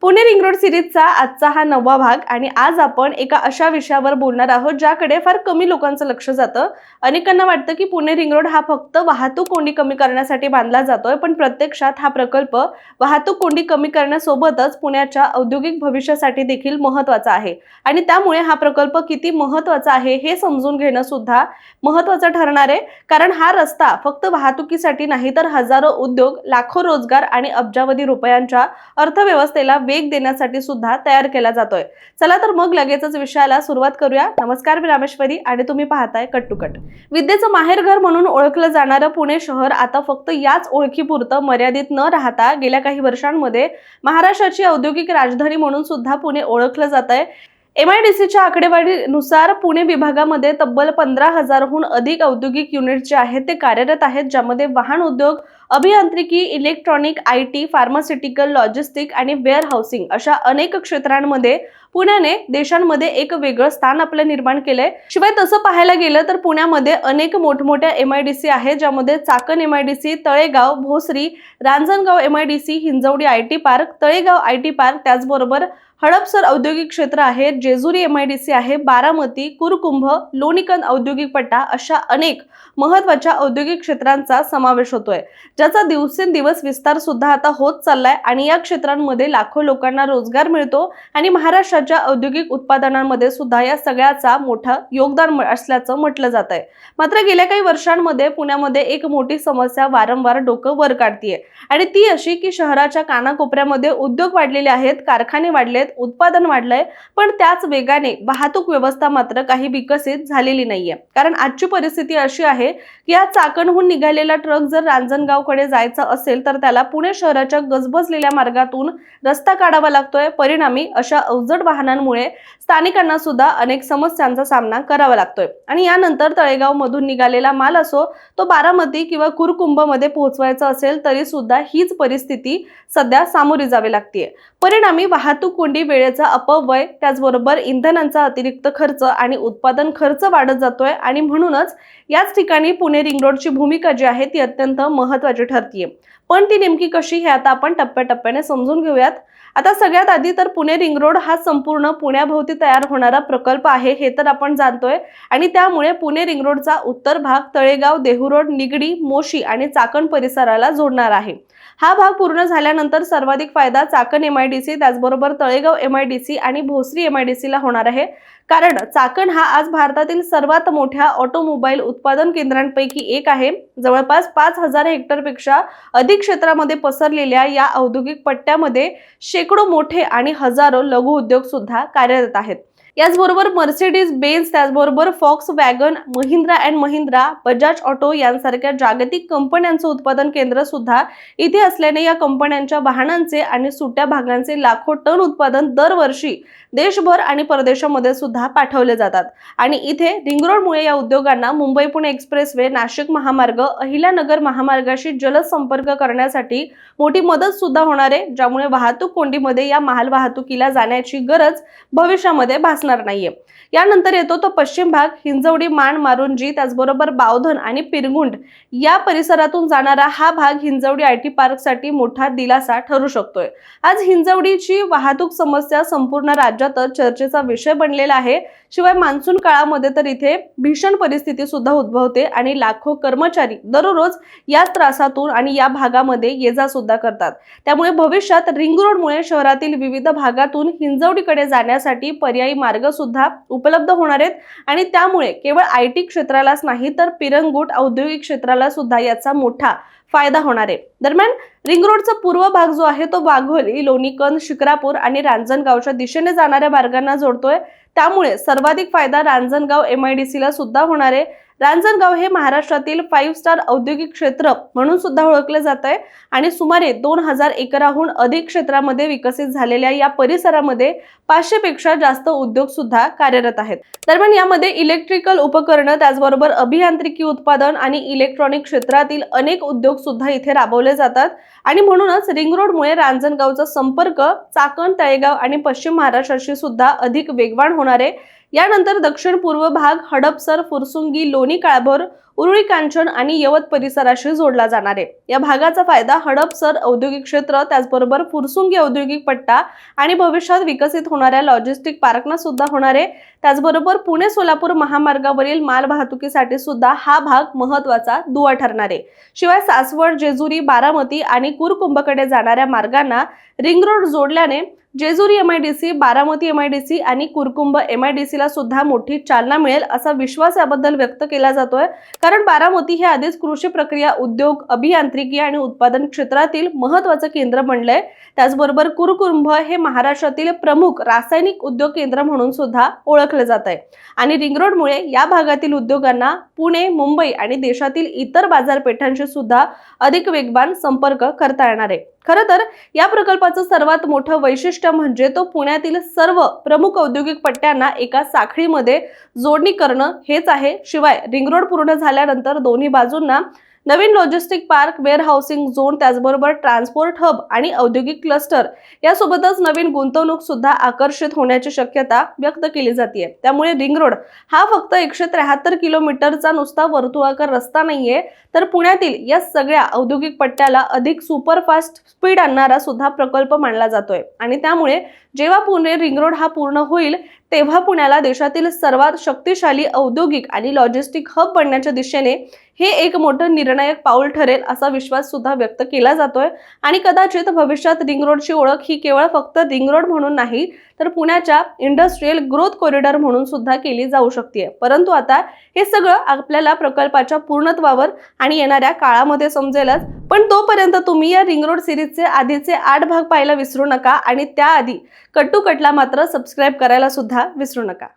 Pune ring road सिरीजचा आजचा हा 9वा भाग आणि आज आपण एका अशा विषयावर बोलणार आहोत ज्याकडे फार कमी लोकांचं लक्ष जातं। अनेकांना वाटतं की पुणे रिंग रोड हा फक्त वाहतूक कोंडी कमी करण्यासाठी बांधला जातोय, पण प्रत्यक्षात हा प्रकल्प वाहतूक कोंडी कमी करण्यासोबतच पुण्याच्या औद्योगिक भविष्यासाठी देखील महत्त्वाचा आहे। आणि त्यामुळे हा प्रकल्प किती महत्त्वाचा आहे हे समजून घेणं सुद्धा महत्त्वाचं ठरणार आहे, कारण हा रस्ता फक्त वाहतुकीसाठी नाही तर हजारो उद्योग, लाखो रोजगार आणि अब्जावधी रुपयांच्या अर्थव्यवस्थेला वेग देण्यासाठी सुद्धा तयार केला जातोय। चला तर मग लगेचच विषयाला सुरुवात करूया। नमस्कार, मी रामेश्वरी आणि तुम्ही पाहताय कट टू कट। विद्येचं माहेरघर म्हणून ओळखलं जाणारं पुणे शहर आता फक्त याच ओळखीपुरतं मर्यादित न राहता गेल्या काही वर्षांमध्ये महाराष्ट्राची औद्योगिक राजधानी म्हणून सुद्धा पुणे ओळखलं जातंय। MIDCच्या आकडेवारीनुसार पुणे विभागामध्ये तब्बल 15,000हून अधिक औद्योगिक युनिट जे आहेत ते कार्यरत आहेत, ज्यामध्ये वाहन उद्योग, अभियांत्रिकी, इलेक्ट्रॉनिक, IT, फार्मास्युटिकल, लॉजिस्टिक आणि वेअर हाऊसिंग अशा अनेक क्षेत्रांमध्ये पुण्याने देशांमध्ये एक वेगळं स्थान आपलं निर्माण केलंय। शिवाय तसं पाहायला गेलं तर पुण्यामध्ये अनेक मोठमोठ्या MIDC आहेत, ज्यामध्ये Chakan MIDC, Talegaon, Bhosari, Ranjangaon MIDC, Hinjewadi IT park, Talegaon IT park, त्याचबरोबर हडपसर औद्योगिक क्षेत्र आहे, जेजुरी MIDC आहे, बारामती, कुरकुंभ, लोणीकंद औद्योगिक पट्टा अशा अनेक महत्त्वाच्या औद्योगिक क्षेत्रांचा समावेश होतोय, ज्याचा दिवसेंदिवस विस्तार सुद्धा आता होत चाललाय आणि या क्षेत्रांमध्ये लाखो लोकांना रोजगार मिळतो आणि महाराष्ट्राच्या औद्योगिक उत्पादनांमध्ये सुद्धा या सगळ्याचा मोठा योगदान असल्याचं म्हटलं जात आहे। मात्र गेल्या काही वर्षांमध्ये पुण्यामध्ये एक मोठी समस्या वारंवार डोकं वर काढतीये आणि ती अशी की शहराच्या कानाकोपऱ्यामध्ये उद्योग वाढलेले आहेत, कारखाने वाढलेत, उत्पादन वाढलंय, पण त्याच वेगाने वाहतूक व्यवस्था मात्र काही विकसित झालेली नाहीये। कारण आजची परिस्थिती अशी आहे की या चाकणहून निघालेला ट्रक जर रांजणगावकडे जायचा असेल तर त्याला पुणे शहराच्या गजबजलेल्या मार्गातून रस्ता काढावा लागतोय। परिणामी अशा अवजड वाहनांमुळे स्थानिकांना सुद्धा अनेक समस्यांचा सामना करावा लागतोय आणि यानंतर तळेगाव मधून निघालेला माल असो तो बारामती किंवा कुरकुंभ मध्ये पोहोचवायचा असेल तरी सुद्धा हीच परिस्थिती सध्या सामोरी जावी लागते। परिणामी वाहतूक कोंडी, वेळेचा अपव्यय, त्याचबरोबर इंधनाचा अतिरिक्त खर्च आणि उत्पादन खर्च वाढत जातोय आणि म्हणूनच याच ठिकाणी पुणे रिंग रोडची भूमिका जी आहे ती अत्यंत महत्त्वाची ठरतीये। पण ती नेमकी कशी हे आता आपण टप्प्याटप्प्याने समजून घेऊयात। आता सगळ्यात आधी तर पुणे रिंग रोड हा संपूर्ण पुण्याभोवती तयार होणारा प्रकल्प आहे हे तर आपण जाणतोय आणि त्यामुळे पुणे रिंग रोडचा उत्तर भाग तळेगाव, देहूरोड, निगडी, मोशी आणि चाकण परिसराला जोडणार आहे। हा भाग पूर्ण झाल्यानंतर सर्वाधिक फायदा चाकण MIDC, त्याचबरोबर तळेगाव MIDC आणि भोसरी MIDC ला होणार आहे, कारण चाकण हा आज भारतातील सर्वात मोठ्या ऑटोमोबाईल उत्पादन केंद्रांपैकी एक आहे। जवळपास 5,000 हेक्टरपेक्षा अधिक क्षेत्रामध्ये पसरलेल्या या औद्योगिक पट्ट्यामध्ये शेकडो मोठे आणि हजारो लघु उद्योग सुद्धा कार्यरत आहेत। याचबरोबर मर्सिडीज बेन्झ, त्याचबरोबर Volkswagen, Mahindra and Mahindra, Bajaj auto यांसारख्या जागतिक कंपन्यांचं उत्पादन केंद्र सुद्धा इथे असल्याने या कंपन्यांच्या वाहनांचे आणि सुट्या भागांचे लाखो टन उत्पादन दरवर्षी देशभर आणि परदेशामध्ये सुद्धा पाठवले जातात आणि इथे रिंग रोडमुळे या उद्योगांना मुंबई पुणे एक्सप्रेसवे, नाशिक महामार्ग, अहिल्यानगर महामार्गाशी जलद संपर्क करण्यासाठी मोठी मदत सुद्धा होणार आहे, ज्यामुळे वाहतूक कोंडीमध्ये या माल वाहतुकीला जाण्याची गरज भविष्यामध्ये भासणार नाहीये। यानंतर येतो तो पश्चिम भाग, हिंजवडी, मान, मारुंजी, त्याचबरोबर बावधन आणि पिरगुंड या परिसरातून जाणारा हा भाग हिंजवडी IT पार्क साठी मोठा दिलासा ठरू शकतोय। आज हिंजवडीची वाहतूक समस्या संपूर्ण राज्यातच चर्चेचा विषय बनलेला आहे। शिवाय मान्सून काळामध्ये तर इथे भीषण परिस्थिती सुद्धा उद्भवते आणि लाखो कर्मचारी दररोज या त्रासातून आणि या भागामध्ये ये-जा सुद्धा करतात। त्यामुळे भविष्यात रिंग रोडमुळे शहरातील विविध भागातून हिंजवडीकडे जाण्यासाठी पर्यायी मार्ग सुद्धा उपलब्ध होणार आहेत आणि त्यामुळे केवळ IT क्षेत्रालाच नाही तर पिरंगुट औद्योगिक क्षेत्राला सुद्धा याचा मोठा फायदा होणार आहे। दरम्यान रिंग रोडचा पूर्व भाग जो आहे तो वाघोली, लोणीकंद, शिक्रापूर आणि रांजणगावच्या दिशेने जाणाऱ्या मार्गांना जोडतोय, त्यामुळे सर्वाधिक फायदा रांजणगाव MIDC ला सुद्धा होणार आहे। रांजणगाव हे महाराष्ट्रातील 5 स्टार औद्योगिक क्षेत्र म्हणून सुद्धा ओळखले जात आहे आणि सुमारे 2,000 एकराहून अधिक क्षेत्रामध्ये विकसित झालेल्या या परिसरामध्ये 500 पेक्षा जास्त उद्योग सुद्धा कार्यरत आहेत। दरम्यान यामध्ये इलेक्ट्रिकल उपकरणं, त्याचबरोबर अभियांत्रिकी उत्पादन आणि इलेक्ट्रॉनिक क्षेत्रातील अनेक उद्योग सुद्धा इथे राबवले जातात आणि म्हणूनच रिंग रोडमुळे रांजणगावचा संपर्क चाकण, तळेगाव आणि पश्चिम महाराष्ट्राशी सुद्धा अधिक वेगवान होणार आहे। यानंतर दक्षिण पूर्व भाग, हडपसर, फुरसुंगी, लोणी काळभोर, उरुळी कांचन आणि यवत परिसराशी जोडला जाणार आहे। या भागाचा फायदा हडपसर औद्योगिक क्षेत्र, त्याचबरोबर फुरसुंगी औद्योगिक पट्टा आणि भविष्यात विकसित होणाऱ्या लॉजिस्टिक पार्कना सुद्धा होणार आहे। त्याचबरोबर पुणे सोलापूर महामार्गावरील माल वाहतुकीसाठी सुद्धा हा भाग महत्त्वाचा दुवा ठरणार आहे। शिवाय सासवड, जेजुरी, बारामती आणि कुरकुंभकडे जाणाऱ्या मार्गांना रिंग रोड जोडल्याने जेजुरी MIDC, बारामती MIDC आणि कुरकुंभ MIDC ला सुद्धा मोठी चालना मिळेल असा विश्वास याबद्दल व्यक्त केला जातोय। कारण बारामती हे आधीच कृषी प्रक्रिया उद्योग, अभियांत्रिकी आणि उत्पादन क्षेत्रातील महत्त्वाचं केंद्र बनलंय। त्याचबरोबर कुरकुंभ हे महाराष्ट्रातील प्रमुख रासायनिक उद्योग केंद्र म्हणून सुद्धा ओळखले जात आहे आणि रिंग रोडमुळे या भागातील उद्योगांना पुणे, मुंबई आणि देशातील इतर बाजारपेठांशी सुद्धा अधिक वेगवान संपर्क करता येणार आहे। खरं तर या प्रकल्पाचं सर्वात मोठं वैशिष्ट्य म्हणजे तो पुण्यातील सर्व प्रमुख औद्योगिक पट्ट्यांना एका साखळीमध्ये जोडणी करणं हेच आहे। शिवाय रिंग रोड पूर्ण झाल्यानंतर दोन्ही बाजूंना नवीन logistic park, warehousing zone, त्याचबरोबर ट्रान्सपोर्ट हब आणि औद्योगिक क्लस्टर यासोबतच नवीन गुंतवणूक सुद्धा आकर्षित होण्याची शक्यता व्यक्त केली जाते। त्यामुळे रिंग रोड हा फक्त 173 किलोमीटरचा नुसता वर्तुळाकार रस्ता नाहीये, तर पुण्यातील या सगळ्या औद्योगिक पट्ट्याला अधिक सुपरफास्ट स्पीड आणणारा सुद्धा प्रकल्प मानला जातोय। आणि त्यामुळे जेव्हा पुणे रिंग रोड हा पूर्ण होईल तेव्हा पुण्याला देशातील सर्वात शक्तिशाली औद्योगिक आणि लॉजिस्टिक हब बनण्याच्या दिशेने हे एक मोठं निर्णायक पाऊल ठरेल असा विश्वास सुद्धा व्यक्त केला जातोय। आणि कदाचित भविष्यात रिंग रोडची ओळख ही केवळ फक्त रिंग रोड म्हणून नाही, तर पुण्याच्या इंडस्ट्रियल ग्रोथ कॉरिडॉर म्हणून सुद्धा केली जाऊ शकते। परंतु आता हे सगळं आपल्याला प्रकल्पाच्या पूर्णत्वावर आणि येणाऱ्या काळामध्ये समजेलच। पण तोपर्यंत तुम्ही या रिंग रोड सिरीजचे आधीचे 8 भाग पाहायला विसरू नका आणि त्याआधी कट्टू कटला मात्र सबस्क्राइब करायला सुद्धा विसरू नका।